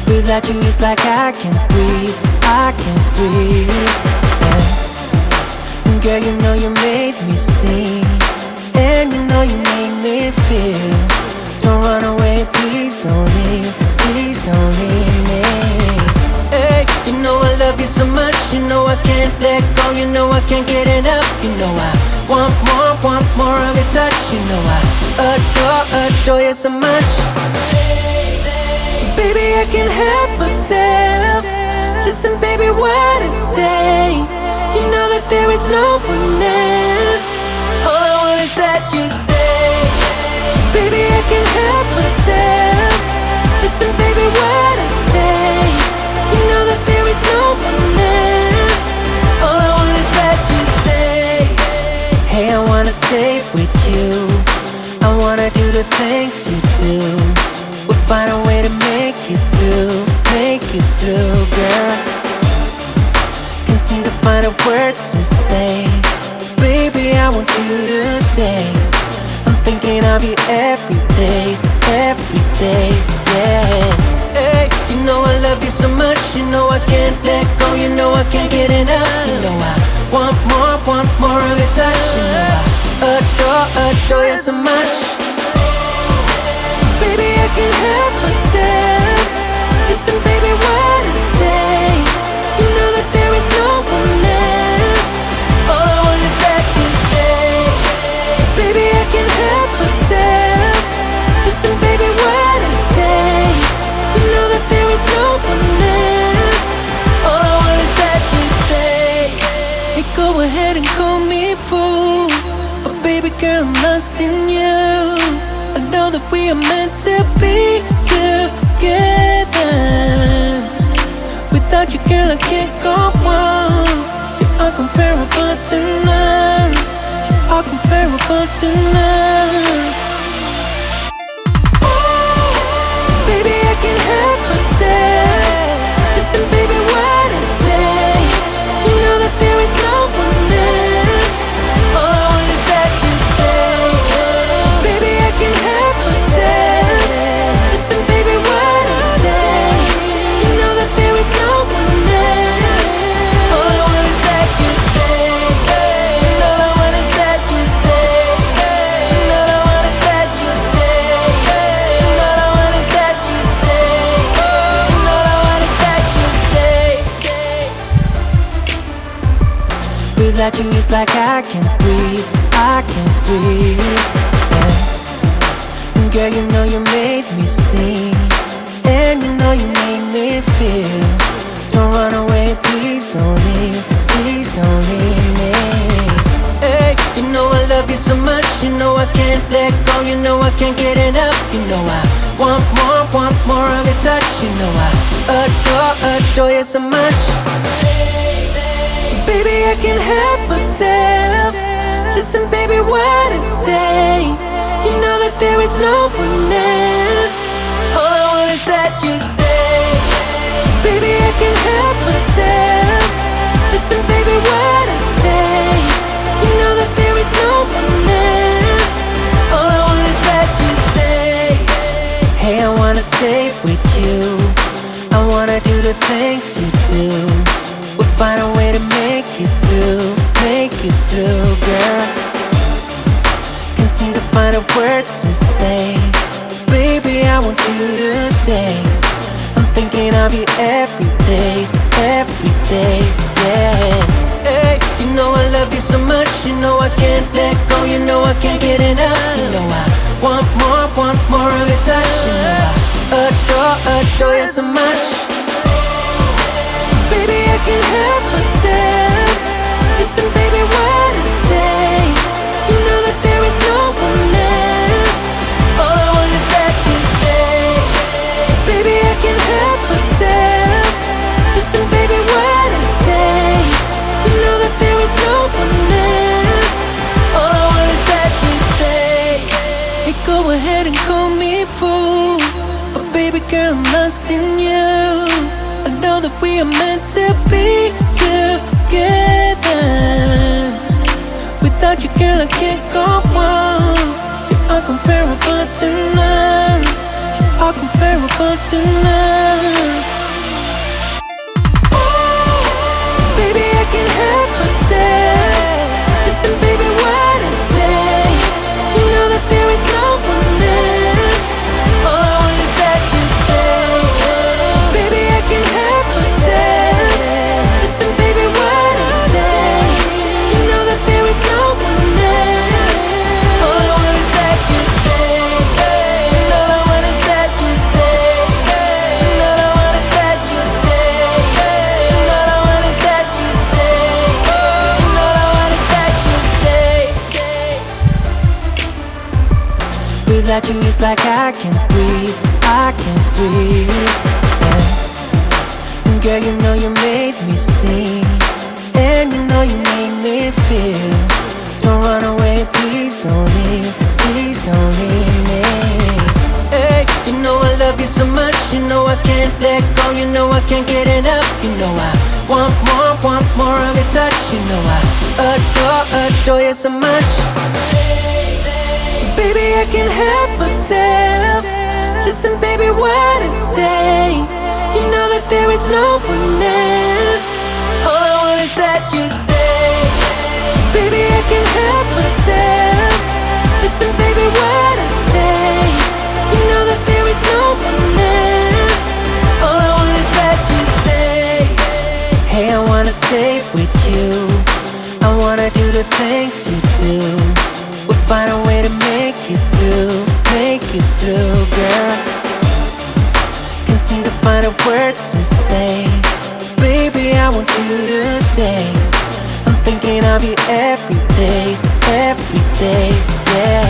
Without you it's like I can't breathe, I can't breathe. And girl, you know you made me sing, and you know you make me feel. Don't run away, please don't leave, please don't leave me. Hey, you know I love you so much, you know I can't let go, you know I can't get enough. You know I want more of your touch. You know I adore you so much. Baby, I can't help myself. Listen, baby, what I say. You know that there is no one else. All I want is that you stay. Baby, I can't help myself. Listen, baby, what I say. You know that there is no one else. All I want is that you stay. Hey, I wanna stay with you. I wanna do the things you do. We'll find a way to make it through, girl. Can't seem to find the words to say. Baby, I want you to stay. I'm thinking of you every day, yeah. Hey, you know I love you so much, you know I can't let go, you know I can't get enough. You know I want more of your touch. You know I adore you so much. Baby, I can't help myself. Listen, baby, what I say. You know that there is no one else. All I want is that you stay. Baby, I can't help myself. Listen, baby, what I say. You know that there is no one else. All I want is that you stay. Hey, go ahead and call me fool, but baby girl, I'm lost in you. I know that we are meant to be together. Without you, girl, I can't go on. You are comparable to none. You are comparable to none. Baby, I can't help myself. Listen, baby, what I say. You know that there is no one else. All I want is that you stay. Baby, I can't help myself. Listen, baby, what I say. You know that there is no one else. All I want is that you stay. All I want is that you stay. All I want is that you stay. All I want is that you stay. All I want is that you stay. Without you it's like I can't breathe, I can't breathe. And girl, you know you made me sing, and you know you made me feel. Don't run away, please don't leave, please don't leave me. Hey, you know I love you so much, you know I can't let go, you know I can't get enough. You know I want more of your touch. You know I adore you so much. Baby, I can't help myself. Listen, baby, what I say. You know that there is no one else. All I want is that you stay. Baby, I can't help myself. Listen, baby, what I say. You know that there is no one else. All I want is that you stay. Hey, I wanna stay with you. I wanna do the things you do. We'll find a way to make it through, girl. Can't seem to find the words to say. Baby, I want you to stay. I'm thinking of you every day, yeah. Hey, you know I love you so much, you know I can't let go, you know I can't get enough. You know I want more of your touch. You know I adore you so much. Baby, I can't help myself. Listen, baby, what I say. You know that there is no one else. All I want is that you stay. Baby, I can't help myself. Listen, baby, what I say. You know that there is no one else. All I want is that you stay. Hey, go ahead and call me fool, but baby girl, I'm lost in you. I know that we are meant to be together. Without you, girl, I can't go on. You are comparable to none. You are comparable to none. Without you it's like I can't breathe, I can't breathe, yeah. Girl, you know you made me sing, and you know you made me feel. Don't run away, please don't leave, please don't leave me. Hey, you know I love you so much, you know I can't let go, you know I can't get enough. You know I want more of your touch. You know I adore you so much. Baby, I can't help myself. Listen, baby, what I say. You know that there is no one else. All I want is that you stay. Baby, I can't help myself. Listen, baby, what I say. You know that there is no one else. All I want is that you stay. Hey, I wanna stay with you. I wanna do the things you do. We'll find a way to make it through, girl. Can't seem to find the words to say. Baby, I want you to stay. I'm thinking of you every day, yeah.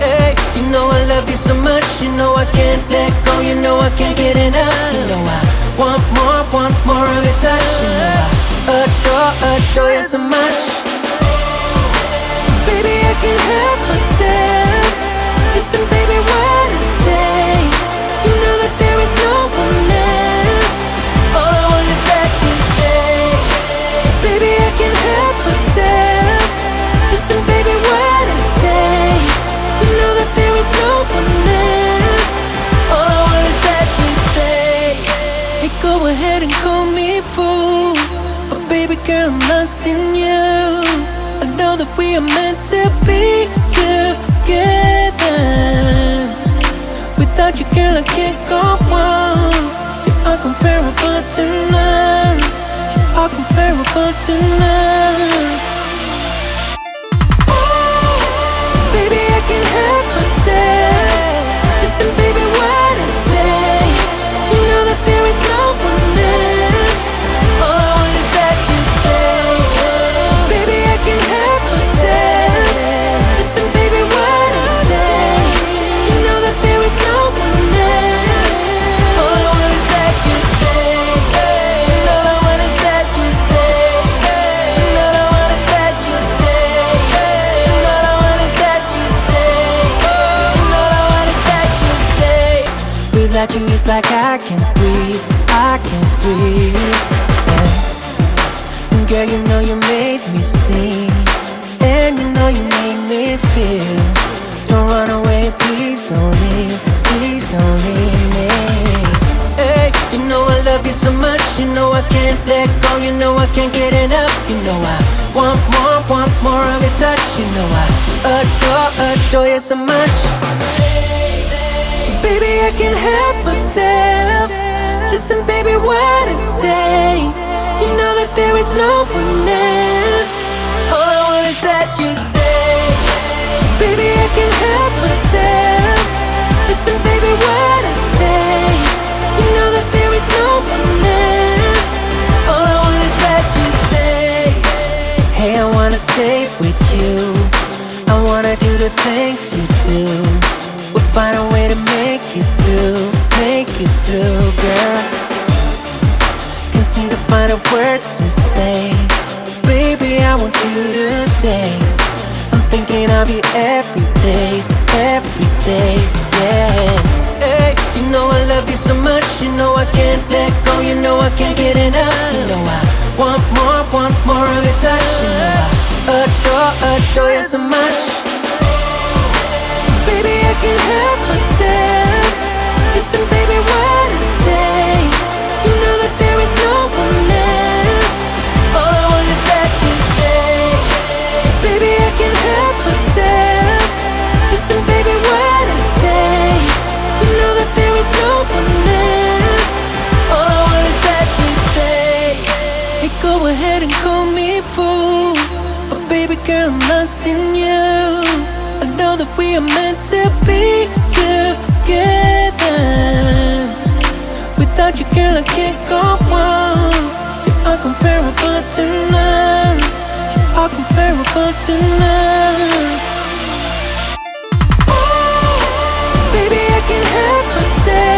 Hey, you know I love you so much, you know I can't let go, you know I can't get enough. You know I want more of your touch. You know I adore you so much. Baby, I can't help myself. Listen, baby, what I say. You know that there is no one else. All I want is that you stay. Baby, I can't help myself. Listen, baby, what I say. You know that there is no one else. All I want is that you stay. Hey, go ahead and call me fool, but baby girl, I'm lost in you. I know that we are meant to be together. Without you, girl, I can't go on. You are comparable to none. You are comparable to none. Baby, I can't help myself. Listen, baby, what I say. You know that there is no one else. All I want is that you stay. Baby, I can't help myself. Listen, baby, what I say. You know that there is no one else. All I want is that you stay. All I want is that you stay. All I want is that you stay. All I want is that you stay. All I want is that you stay. Without you it's like I can't breathe, I can't breathe, yeah. Girl, you know you made me sing, and you know you made me feel. Don't run away, please don't leave, please don't leave me. Hey, you know I love you so much, you know I can't let go, you know I can't get enough. You know I want more of your touch. You know I adore you so much. Baby, I can't help myself. Listen, baby, what I say. You know that there is no one else. All I want is that you stay. Baby, I can't help myself. Listen, baby, what I say. You know that there is no one else. All I want is that you stay. Hey, I wanna stay with you. I wanna do the things you do. We'll find a way to make it through, girl. Can't seem to find the words to say. Baby, I want you to stay. I'm thinking of you every day, yeah. Hey, you know I love you so much, you know I can't let go, you know I can't get enough. You know I want more of your touch. You know I adore you so much. Baby, I can't help myself. Listen, baby, what I say. You know that there is no one else. All I want is that you stay. Baby, I can't help myself. Listen, baby, what I say. You know that there is no one else. All I want is that you stay. Hey, go ahead and call me fool, but baby girl, I'm lost in you. I know that we are meant to be together. Without you, girl, I can't go on. You are comparable to none. You are comparable to none. say.